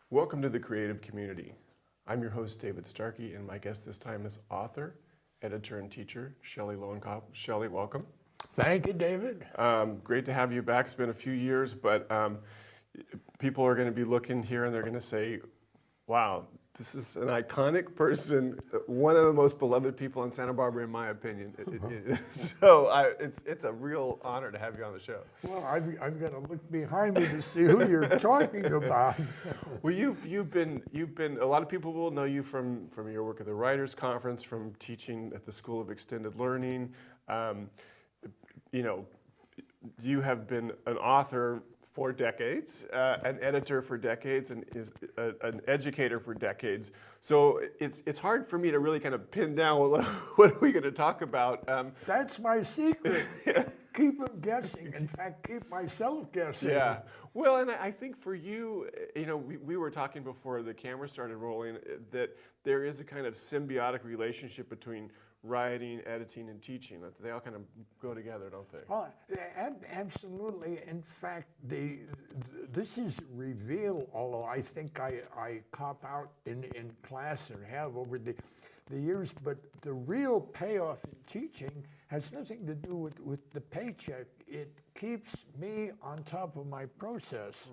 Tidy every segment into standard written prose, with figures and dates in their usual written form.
Welcome to the creative community. I'm your host, David Starkey, and my guest this time is author, editor, and teacher, Shelly Lowenkopf. Shelly, welcome. Thank you, David. Great to have you back. It's been a few years, but people are going to be looking here and they're going to say, wow, this is an iconic person, one of the most beloved people in Santa Barbara, in my opinion. So it's a real honor to have you on the show. Well, I've got to look behind me to see who you're talking about. Well, you've been a lot of people will know you from your work at the Writers Conference, from teaching at the School of Extended Learning. You have been an author for decades, an editor for decades, and is an educator for decades. So it's hard for me to really kind of pin down what are we going to talk about. That's my secret. Keep them guessing. In fact, keep myself guessing. Yeah. Well, and I think for you, we were talking before the camera started rolling that there is a kind of symbiotic relationship between writing, editing, and teaching. They all kind of go together, don't they? Oh, absolutely. In fact, this is revealed, although I think I cop out in class and have over the years, but the real payoff in teaching has nothing to do with the paycheck. It keeps me on top of my process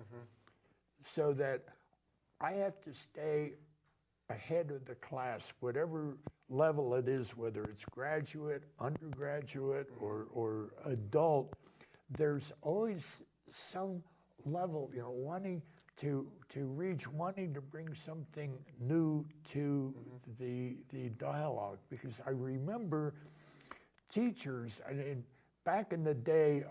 so that I have to stay ahead of the class, whatever level it is, whether it's graduate, undergraduate, or adult. There's always some level, wanting to reach, wanting to bring something new to the dialogue. Because I remember teachers, and back in the day,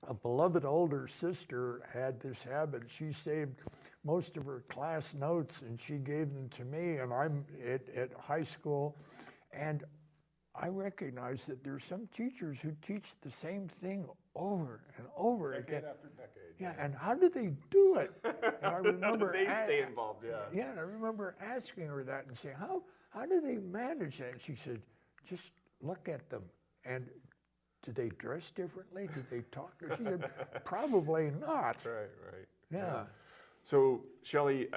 a beloved older sister had this habit. She saved most of her class notes and she gave them to me, and I'm at high school, and I recognize that there's some teachers who teach the same thing over and over decade again. after decade. Yeah, and how do they do it? And I remember How do they stay involved? Yeah. Yeah, and I remember asking her that and saying, how do they manage that? And she said, just look at them. And do they dress differently? Do they talk? She said, probably not. Right. Yeah. So, Shelly,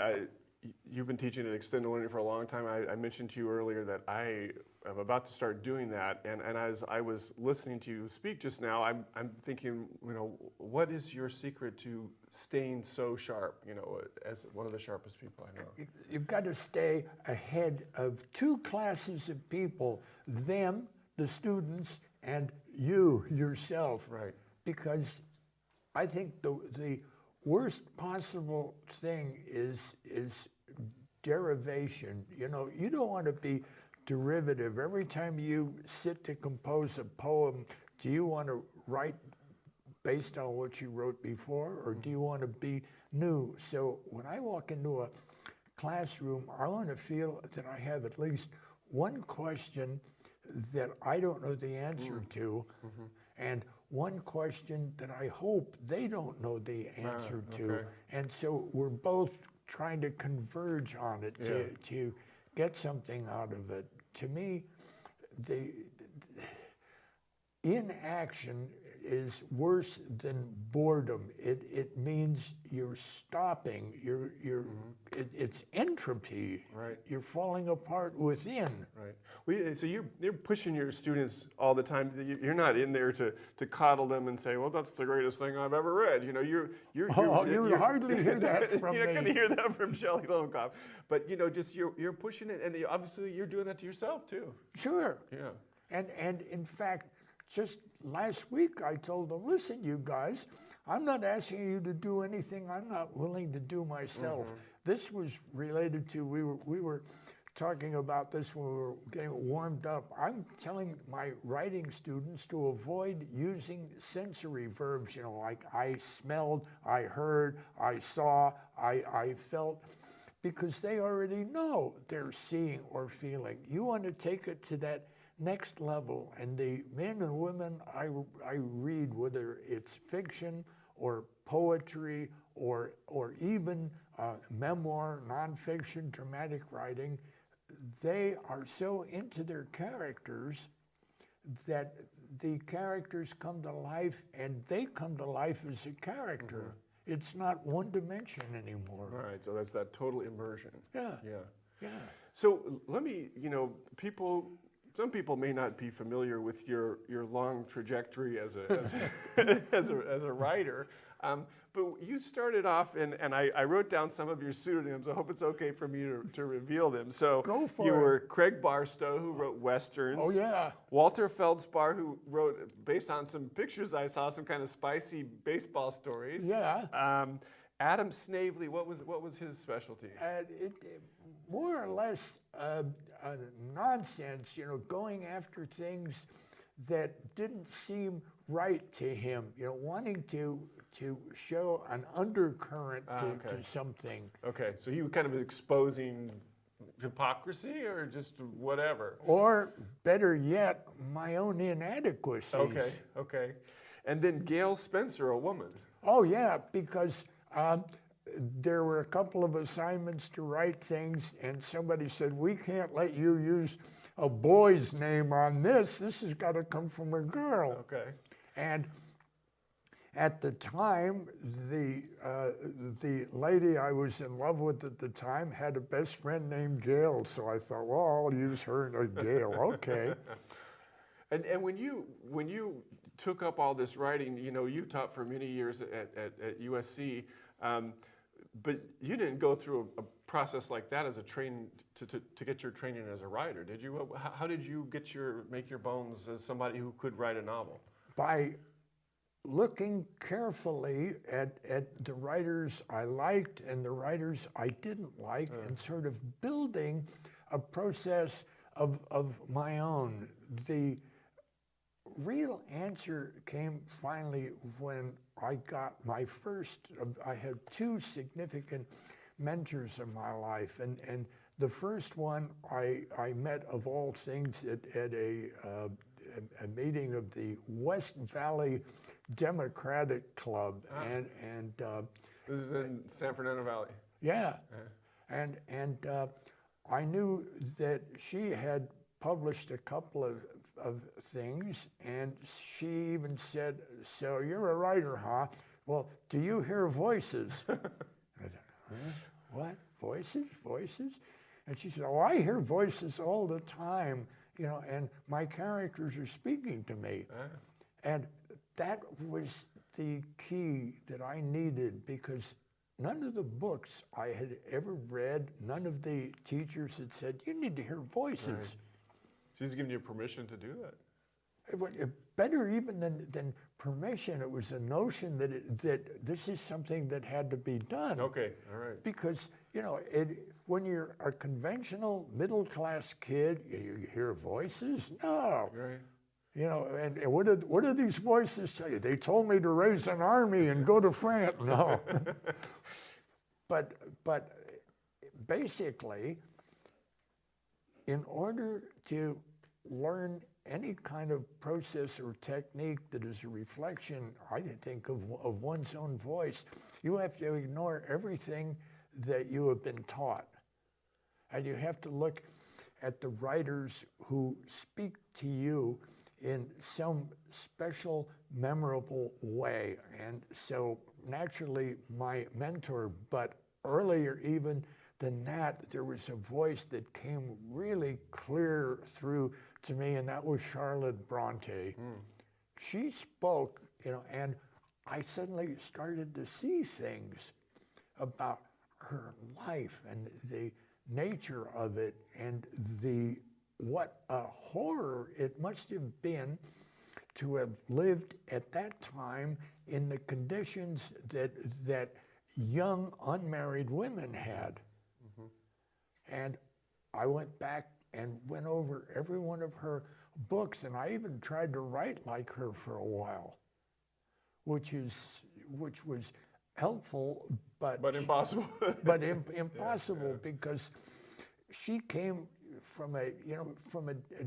you've been teaching at Extended Learning for a long time. I mentioned to you earlier that I am about to start doing that, and as I was listening to you speak just now, I'm thinking, what is your secret to staying so sharp? As one of the sharpest people I know. You've got to stay ahead of two classes of people: them, the students, and you yourself. Right. Because I think the worst possible thing is derivation. You don't want to be derivative. Every time you sit to compose a poem, do you want to write based on what you wrote before, or do you want to be new? So when I walk into a classroom, I want to feel that I have at least one question that I don't know the answer to, and one question that I hope they don't know the answer to. And so we're both trying to converge on it to get something out of it. To me, the inaction is worse than boredom. It means you're stopping. It's entropy. Right. You're falling apart within. Right. Well, so you're pushing your students all the time. You're not in there to coddle them and say, well, that's the greatest thing I've ever read. You're hardly hear that from me. You're not going to hear that from Shelly Lowenkopf. But just you're pushing it, and obviously you're doing that to yourself too. Sure. Yeah. And in fact, just last week I told them, listen, you guys, I'm not asking you to do anything I'm not willing to do myself. This was related to, we were talking about this when we were getting warmed up. I'm telling my writing students to avoid using sensory verbs, like I smelled, I heard, I saw, I felt, because they already know they're seeing or feeling. You want to take it to that next level, and the men and women I read, whether it's fiction or poetry or even memoir, nonfiction, dramatic writing, they are so into their characters that the characters come to life, and they come to life as a character. It's not one dimension anymore. All right, so that's that total immersion. Yeah. Yeah. So let me, some people may not be familiar with your long trajectory as a as a writer, but you started off, and I wrote down some of your pseudonyms. I hope it's okay for me to reveal them. So Go for you it. were Craig Barstow, who wrote westerns. Oh, yeah. Walter Feldspar, who wrote, based on some pictures I saw, some kind of spicy baseball stories. Yeah. Adam Snavely, what was his specialty? More or less nonsense, going after things that didn't seem right to him, wanting to show an undercurrent to something. Okay, so he was kind of exposing hypocrisy or just whatever? Or better yet, my own inadequacies. Okay. And then Gail Spencer, a woman. Oh yeah, because there were a couple of assignments to write things, and somebody said, we can't let you use a boy's name on this. This has got to come from a girl. Okay. And at the time, the lady I was in love with at the time had a best friend named Gail, so I thought, well, I'll use her as Gail. Okay. And when you took up all this writing, you taught for many years at USC, but you didn't go through a process like that as a to get your training as a writer, did you? How did you make your bones as somebody who could write a novel? By looking carefully at the writers I liked and the writers I didn't like, and sort of building a process of my own. The real answer came finally when I got my first, I had two significant mentors in my life, and the first one I met, of all things, at a meeting of the West Valley Democratic Club, and this is in San Fernando Valley. Yeah, and I knew that she had published a couple of things, and she even said, "So you're a writer, huh? Well, do you hear voices?" I said, "Huh? What? Voices?" And she said, "Oh, I hear voices all the time, and my characters are speaking to me." And that was the key that I needed, because none of the books I had ever read, none of the teachers had said, you need to hear voices. Right. She's giving you permission to do that. Better even than permission, it was a notion that this is something that had to be done. Okay, all right. Because, when you're a conventional middle-class kid, you hear voices? No. Right. And what did these voices tell you? They told me to raise an army and go to France. No. But basically, in order to learn any kind of process or technique that is a reflection, I think, of one's own voice, you have to ignore everything that you have been taught. And you have to look at the writers who speak to you in some special, memorable way. And so naturally, my mentor, but earlier even than that, there was a voice that came really clear through to me, and that was Charlotte Bronte. She spoke, and I suddenly started to see things about her life and the nature of it, and what a horror it must have been to have lived at that time in the conditions that young unmarried women had. And I went back and went over every one of her books, and I even tried to write like her for a while, which was helpful, But impossible. but impossible because she came from a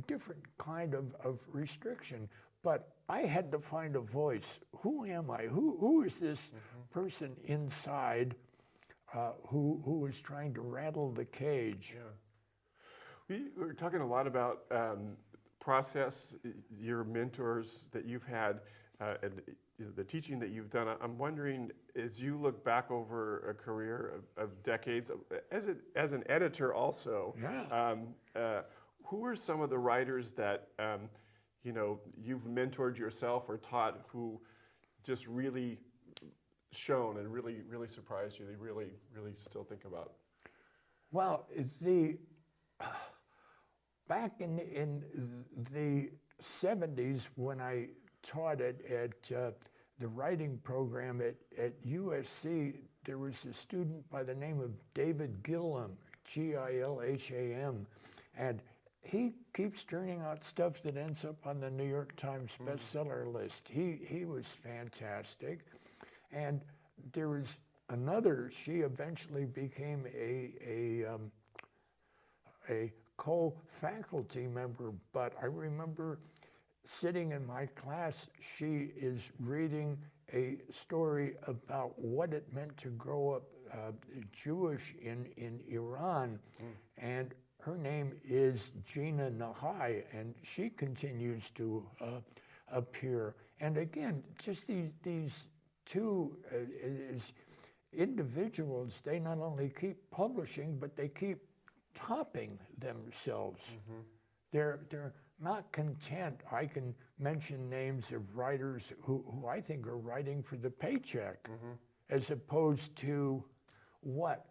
different kind of restriction. But I had to find a voice. Who am I? Who is this person inside who is trying to rattle the cage? Yeah. We were talking a lot about process, your mentors that you've had, and the teaching that you've done. I'm wondering, as you look back over a career of decades, as an editor also, who are some of the writers that you've mentored yourself or taught who just really shone and really surprised you? They really still think about. Well, back in the 70s when I taught at the writing program at USC, there was a student by the name of David Gilham, Gilham, and he keeps turning out stuff that ends up on the New York Times bestseller list. He was fantastic. And there was another, she eventually became a co-faculty member, but I remember sitting in my class, she is reading a story about what it meant to grow up Jewish in Iran, and her name is Gina Nahai, and she continues to appear. And again, just these two as individuals, they not only keep publishing, but they keep topping themselves. They're not content. I can mention names of writers who I think are writing for the paycheck, as opposed to what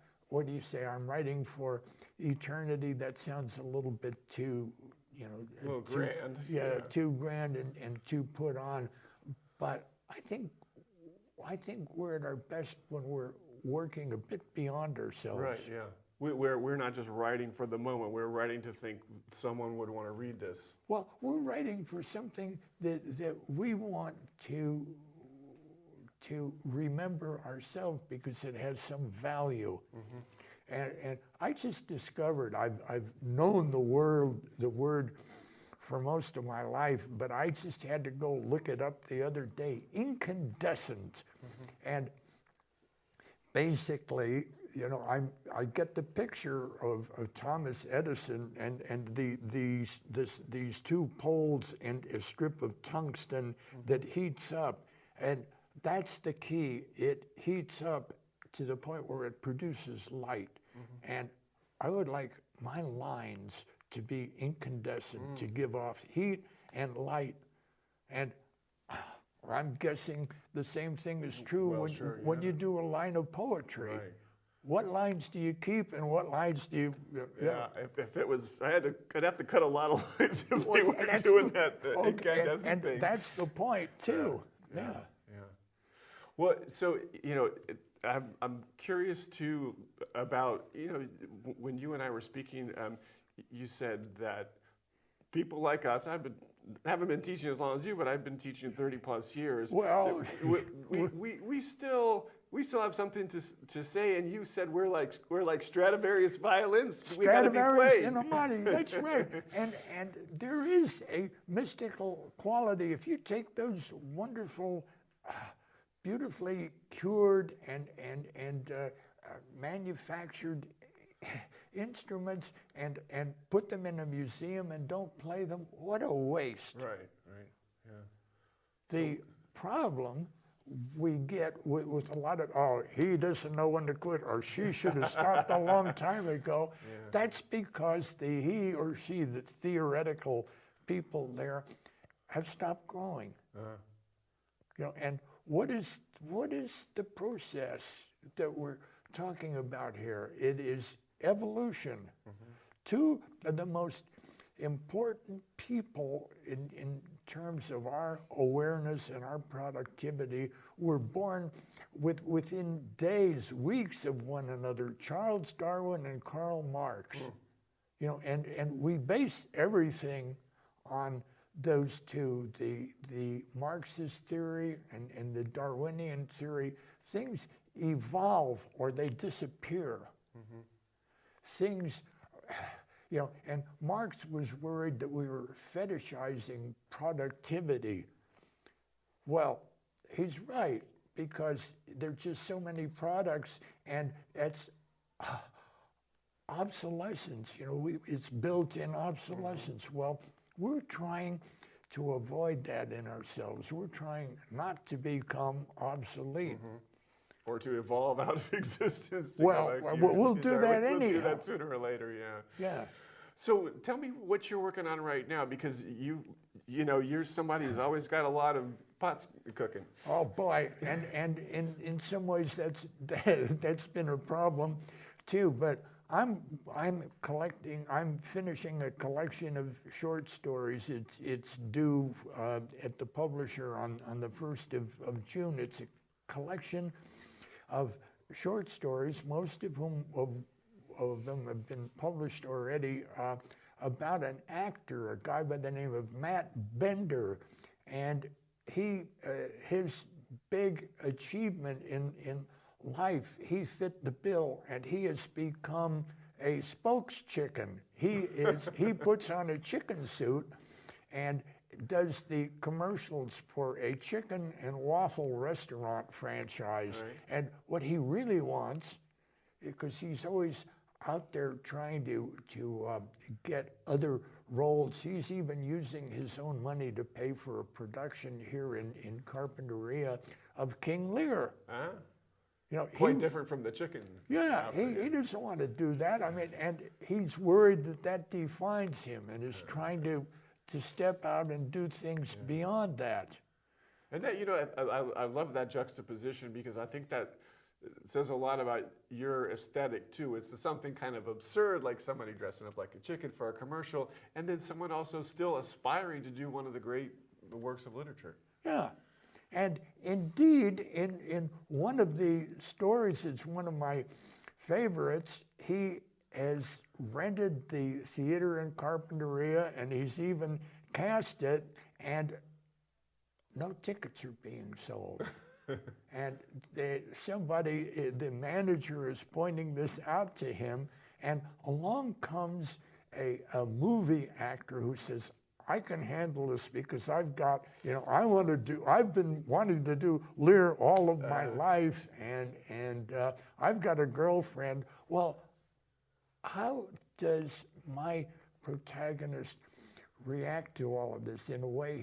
do you say? I'm writing for eternity. That sounds a little bit too, a little grand. Yeah, too grand and too put on. But I think we're at our best when we're working a bit beyond ourselves. Right. Yeah. We're not just writing for the moment. We're writing to think someone would want to read this. Well, we're writing for something that we want to remember ourselves because it has some value. And I just discovered, I've known the word for most of my life, but I just had to go look it up the other day. Incandescent. And basically, I get the picture of Thomas Edison and these two poles and a strip of tungsten that heats up, and that's the key. It heats up to the point where it produces light, and I would like my lines to be incandescent, to give off heat and light, and I'm guessing the same thing is true when you do a line of poetry. Right. What lines do you keep and what lines do you? Yeah, if it was, I'd have to cut a lot of lines if we were doing that incandescent thing. And that's the point too. Yeah. Well, so I'm curious too about when you and I were speaking, you said that people like us, haven't been teaching as long as you, but I've been teaching 30 plus years. Well, we still have something to say, and you said we're like Stradivarius violins. We gotta be played. In a money, that's right. And there is a mystical quality. If you take those wonderful, beautifully cured and manufactured instruments and put them in a museum and don't play them, what a waste. Right, yeah. The problem we get with a lot of, he doesn't know when to quit, or she should have stopped a long time ago. Yeah. That's because he or she, the theoretical people there, have stopped growing. And what is the process that we're talking about here? It is evolution. Two of the most important people in terms of our awareness and our productivity were born within days, weeks of one another. Charles Darwin and Karl Marx. You know, and we base everything on those two, the Marxist theory and the Darwinian theory. Things evolve or they disappear. Mm-hmm. Things, you know, and Marx was worried that we were fetishizing productivity. Well, he's right, because there's just so many products, and it's obsolescence. You know, it's built-in obsolescence. Mm-hmm. Well, we're trying to avoid that in ourselves. We're trying not to become obsolete. Mm-hmm. Or to evolve out of existence. Well, we'll do that anyhow. We'll do that sooner or later, yeah. Yeah. So tell me what you're working on right now, because you know, you're somebody who's always got a lot of pots cooking. Oh boy, and in some ways that's been a problem too. But I'm finishing a collection of short stories. It's due at the publisher on the 1st of June. It's a collection of short stories, most of them have been published already, about an actor, a guy by the name of Matt Bender, and his big achievement in life, he fit the bill, and he has become a spokeschicken. He puts on a chicken suit and does the commercials for a chicken and waffle restaurant franchise. Right. And what he really wants, because he's always out there trying to get other roles, he's even using his own money to pay for a production here in Carpinteria of King Lear. Uh-huh. You know, quite different from the chicken. Yeah, he doesn't want to do that. I mean, and he's worried that defines him, and is trying to step out and do things beyond that. And that, you know, I love that juxtaposition, because I think that says a lot about your aesthetic too. It's something kind of absurd, like somebody dressing up like a chicken for a commercial, and then someone also still aspiring to do one of the great works of literature. Yeah. And indeed, in one of the stories, it's one of my favorites, he has rented the theater in Carpinteria, and he's even cast it, and no tickets are being sold. And the manager is pointing this out to him, and along comes a movie actor who says, I can handle this, because I've got, you know, I've been wanting to do Lear all of my life, and I've got a girlfriend. Well, how does my protagonist react to all of this? In a way,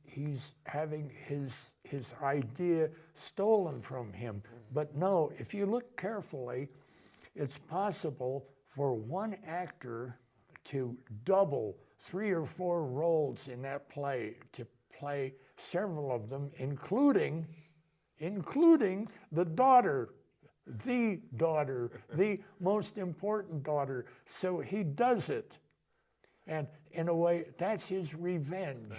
he's having his idea stolen from him. But no, if you look carefully, it's possible for one actor to double 3 or 4 roles in that play, to play several of them, including the daughter, the most important daughter. So he does it. And in a way, that's his revenge.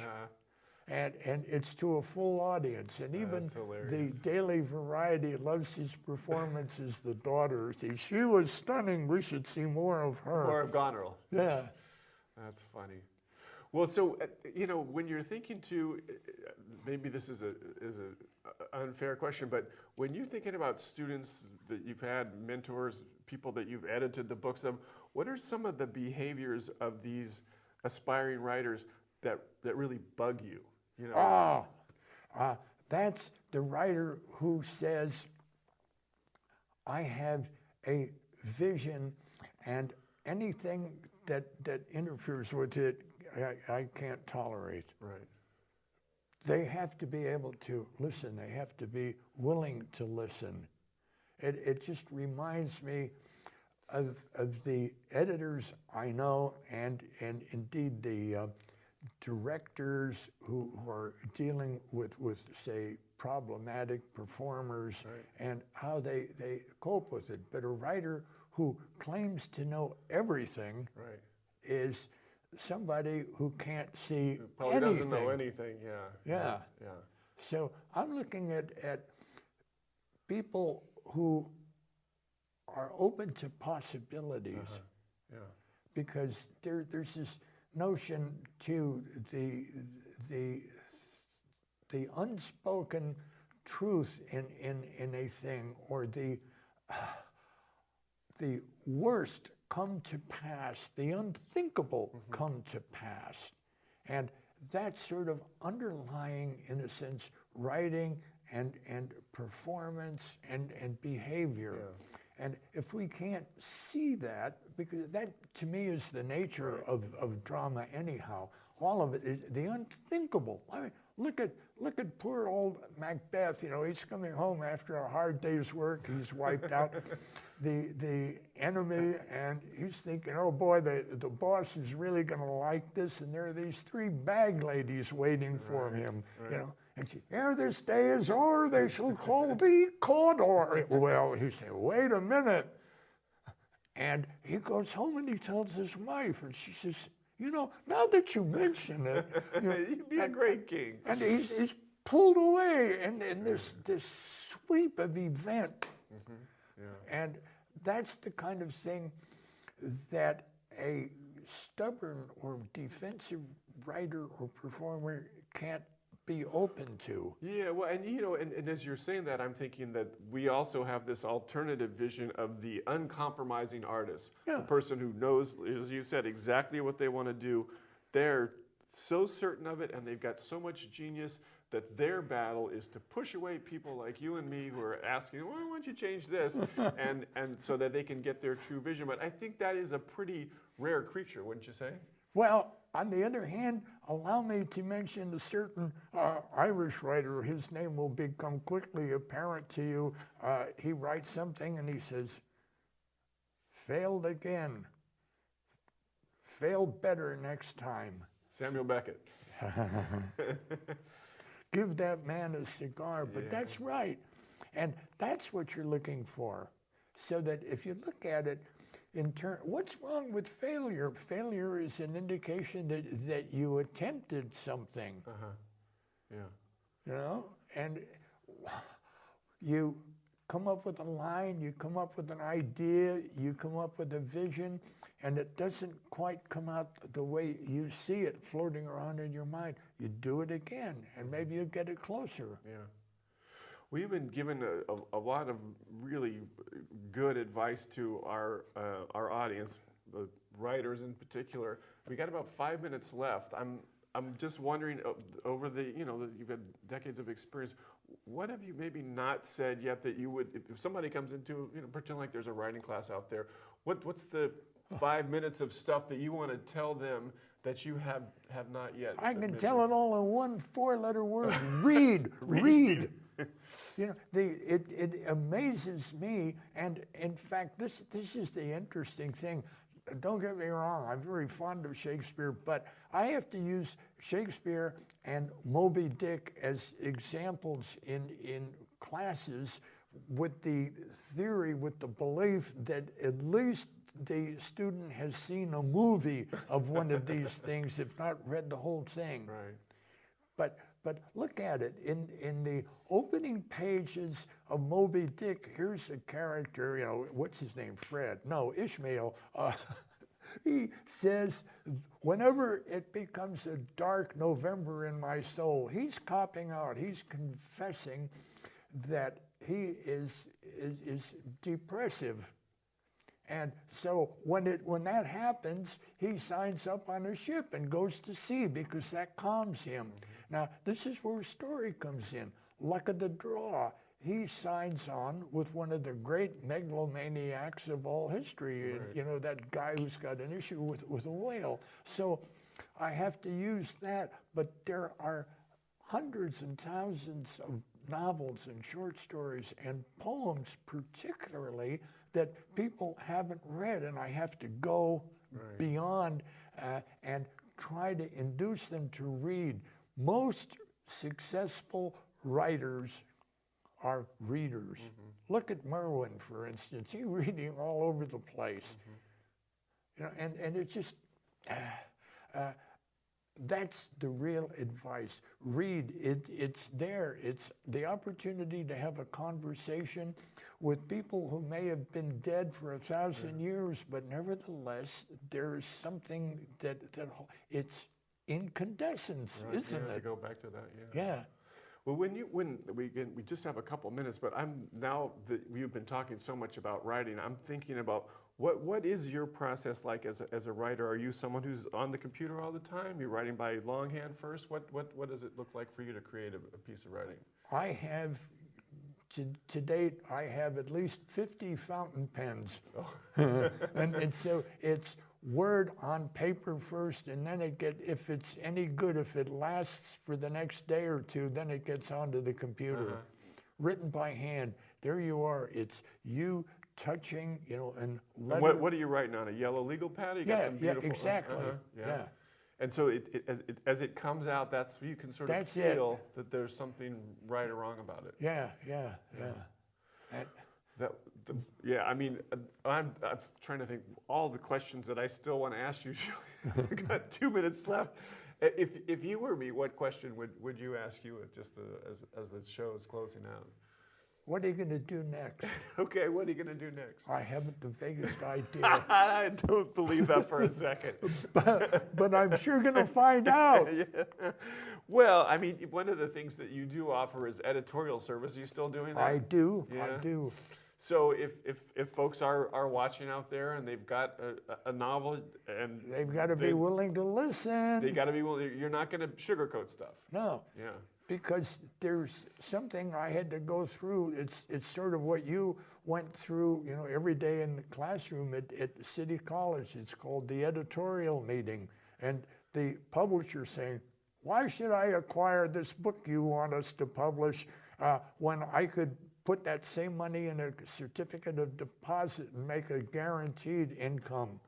And it's to a full audience. And even the Daily Variety loves his performance as the daughter. She was stunning. We should see more of her. More of Goneril. Yeah. That's funny. Well, so, you know, when you're thinking to, maybe this is an unfair question, but when you're thinking about students that you've had, mentors, people that you've edited the books of, what are some of the behaviors of these aspiring writers that really bug you? You know? That's the writer who says, I have a vision, and anything that interferes with it, I can't tolerate. Right. They have to be able to listen. They have to be willing to listen. It just reminds me of the editors I know, and indeed the directors who are dealing with say, problematic performers, right, and how they cope with it. But a writer who claims to know everything, right, is somebody who can't see who probably anything. Doesn't know anything, Yeah. So I'm looking at people who are open to possibilities. because there's this notion to the unspoken truth in a thing, or the worst come to pass, the unthinkable come to pass. And that's sort of underlying, in a sense, writing and performance and behavior. Yeah. And if we can't see that, because that to me is the nature of drama anyhow, all of it is the unthinkable. I mean, look at poor old Macbeth. You know, he's coming home after a hard day's work. He's wiped out the enemy, and he's thinking, oh boy, the boss is really going to like this. And there are these 3 bag ladies waiting for him. You know, and she, ere this day is o'er, they shall call thee Cawdor. Well, he said, wait a minute. And he goes home and he tells his wife, and she says, you know, now that you mention it, you know, you'd be a great king. And he's pulled away in this sweep of event. Yeah. And that's the kind of thing that a stubborn or defensive writer or performer can't be open to. Yeah, well, and you know, and as you're saying that, I'm thinking that we also have this alternative vision of the uncompromising artist, the person who knows, as you said, exactly what they want to do. They're so certain of it, and they've got so much genius that their battle is to push away people like you and me who are asking, well, why don't you change this? and so that they can get their true vision. But I think that is a pretty rare creature, wouldn't you say? Well, on the other hand, allow me to mention a certain Irish writer. His name will become quickly apparent to you. He writes something and he says, failed again. Fail better next time. Samuel Beckett. Give that man a cigar. But that's right. And that's what you're looking for. So that if you look at it, what's wrong with failure? Failure is an indication that you attempted something. Yeah. You know, and you come up with a line, you come up with an idea, you come up with a vision, and it doesn't quite come out the way you see it floating around in your mind. You do it again, and maybe you get it closer. Yeah. We've been given a lot of really good advice to our audience, the writers in particular. We got about 5 minutes left. I'm just wondering, over you've had decades of experience, what have you maybe not said yet that you would, if somebody comes into, pretend like there's a writing class out there, what's the 5 minutes of stuff that you want to tell them that you have not yet? I can tell it all in one 4-letter word: read, read. You know, it amazes me, and in fact, this is the interesting thing. Don't get me wrong, I'm very fond of Shakespeare, but I have to use Shakespeare and Moby Dick as examples in classes with the theory, with the belief that at least the student has seen a movie of one of these things, if not read the whole thing. Right. But look at it. In the opening pages of Moby Dick, here's a character, what's his name? Fred. No, Ishmael. He says, whenever it becomes a dark November in my soul, he's copping out. He's confessing that he is depressive. And so when that happens, he signs up on a ship and goes to sea because that calms him. Now, this is where story comes in. Luck of the draw. He signs on with one of the great megalomaniacs of all history. Right. That guy who's got an issue with a whale. So I have to use that. But there are hundreds and thousands of novels and short stories and poems particularly that people haven't read, and I have to go beyond and try to induce them to read. Most successful writers are readers. Look at Merwin, for instance. He's reading all over the place. And it's just, that's the real advice. Read, it's there. It's the opportunity to have a conversation with people who may have been dead for 1,000 years, but nevertheless, there's something that it's incandescence, Right, isn't to it? go back to that, yeah. Yeah. Well, when we just have a couple minutes, but now that you've been talking so much about writing, I'm thinking about what is your process like as a writer? Are you someone who's on the computer all the time? You're writing by longhand first? What does it look like for you to create a piece of writing? I have, to date, I have at least 50 fountain pens. Oh. and so it's word on paper first, and then if it's any good, if it lasts for the next day or two, then it gets onto the computer. Written by hand. There you are. It's you touching, and letter. And what are you writing on? A yellow legal pad? You got some beautiful, exactly. Yeah. And so as it comes out, you can sort of feel that there's something right or wrong about it. Yeah. I mean, I'm trying to think all the questions that I still want to ask you. We've got 2 minutes left. If you were me, what question would you ask you just as the show is closing out? What are you going to do next? Okay, what are you going to do next? I haven't the vaguest idea. I don't believe that for a second. but I'm sure going to find out. Yeah. Well, I mean, one of the things that you do offer is editorial service. Are you still doing that? I do. Yeah. I do. So if folks are watching out there and they've got a novel and they've got to be willing to listen. They got to be willing. You're not going to sugarcoat stuff. No. Yeah. Because there's something I had to go through. It's sort of what you went through, every day in the classroom at City College. It's called the editorial meeting, and the publisher saying, "Why should I acquire this book you want us to publish when I could put that same money in a certificate of deposit and make a guaranteed income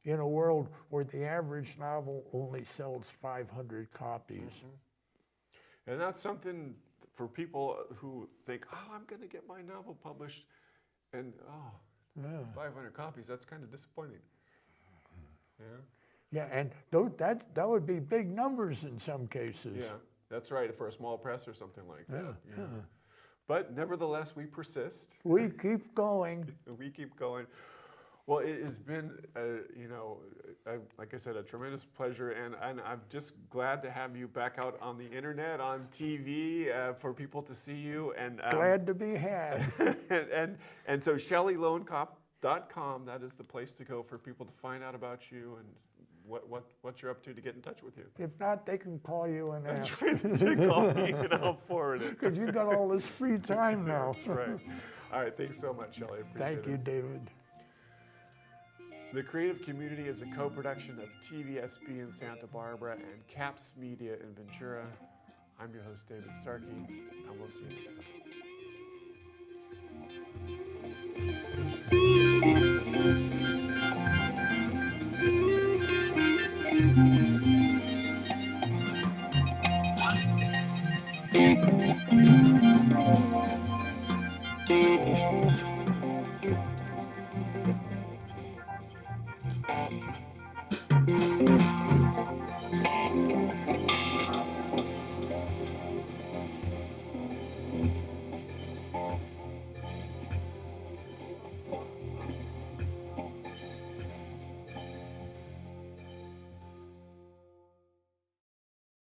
in a world where the average novel only sells 500 copies?" Mm-hmm. And that's something for people who think, "Oh, I'm going to get my novel published," and 500 copies, that's kind of disappointing. Yeah. Yeah, and that would be big numbers in some cases. Yeah, that's right, for a small press or something like that. Yeah. But nevertheless, we persist. We keep going. We keep going. Well, it has been, like I said, a tremendous pleasure, and I'm just glad to have you back out on the internet, on TV, for people to see you. And glad to be had. and so ShellyLowenkopf.com, that is the place to go for people to find out about you and what you're up to get in touch with you. If not, they can call you and ask. That's right. They call me and I'll forward it. Because you got all this free time now. That's right. All right. Thanks so much, Shelly. Thank you, David. The Creative Community is a co-production of TVSB in Santa Barbara and CAPS Media in Ventura. I'm your host, David Starkey, and we'll see you next time.